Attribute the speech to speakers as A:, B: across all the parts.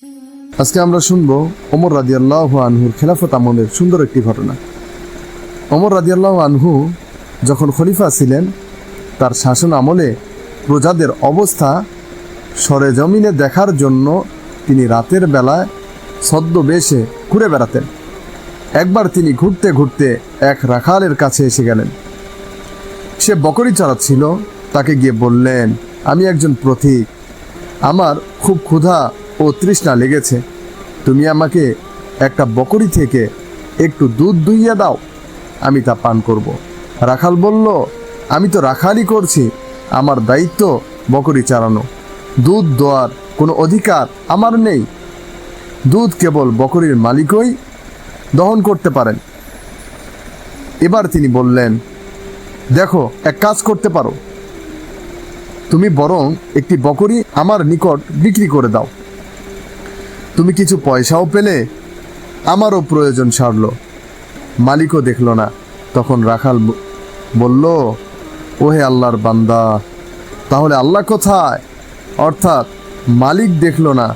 A: আজকে আমরা শুনবো ওমর রাদিয়াল্লাহু আনহুর খেলাফত আমলের সুন্দর একটি ঘটনা। ওমর রাদিয়াল্লাহু আনহু যখন খলিফা ছিলেন, তার শাসন আমলে প্রজাদের অবস্থা সরেজমিনে দেখার জন্য তিনি রাতের বেলায় ছদ্মবেশে ঘুরে বেড়াতেন। একবার তিনি ঘুরতে ঘুরতে এক রাখালের কাছে এসে গেলেন। সে বকরি চড়াচ্ছিল। তাকে গিয়ে বললেন, আমি একজন পথিক, আমার খুব ক্ষুধা ও তৃষ্ণা লেগেছে, তুমি আমাকে একটা বকরি থেকে একটু দুধ দুইয়া দাও, আমি তা পান করব। রাখাল বলল, আমি তো রাখালই করছি, আমার দায়িত্ব বকরি চালানো, দুধ দেওয়ার কোনো অধিকার আমার নেই। দুধ কেবল বকরির মালিকই দহন করতে পারেন। এবার তিনি বললেন, দেখো, এক কাজ করতে পারো, তুমি বরং একটি বকরি আমার নিকট বিক্রি করে দাও, তুমি কিছু পয়সাও পেলে, আমারও প্রয়োজন সারল। মালিকও দেখল না। তখন রাখাল বলল, ওহে আল্লাহর বান্দা, তাহলে আল্লাহ কোথায়? অর্থাৎ মালিক দেখল না,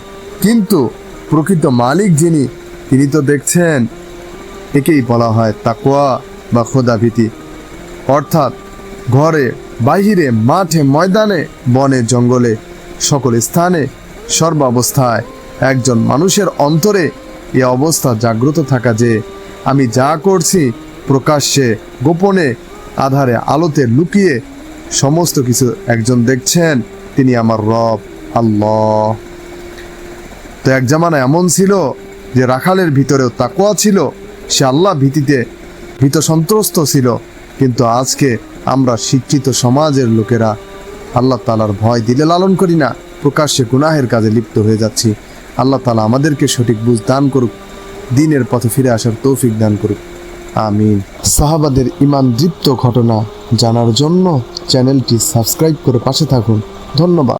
A: কিন্তু প্রকৃত মালিক যিনি, তিনি তো দেখছেন। একেই বলা হয় তাকওয়া বা খোদাভীতি। অর্থাৎ ঘরে বাহিরে, মাঠে ময়দানে, বনে জঙ্গলে, সকল স্থানে, সর্বাবস্থায় একজন মানুষের অন্তরে এ অবস্থা জাগ্রত থাকা যে আমি যা করছি প্রকাশ্যে, গোপনে, আধারে, আলোতে, লুকিয়ে সমস্ত কিছু একজন দেখছেন, তিনি আমার রব আল্লাহ। তো এক জামানা এমন ছিল যে রাখালের ভিতরেও তাকওয়া ছিল, সে আল্লাহ ভীতিতে ভীত সন্ত্রস্ত ছিল। কিন্তু আজকে আমরা শিক্ষিত সমাজের লোকেরা আল্লাহ তাআলার ভয় দিলে লালন করি না, প্রকাশ্যে গুনাহের কাজে লিপ্ত হয়ে যাচ্ছি। আল্লাহ তাআলা আমাদেরকে সঠিক বুঝ দান করুক, দ্বীনের পথে ফিরে আসার তৌফিক দান করুক, আমিন। সাহাবাদের ঈমান দীপ্ত ঘটনা জানার জন্য চ্যানেলটি সাবস্ক্রাইব করে পাশে থাকুন। ধন্যবাদ।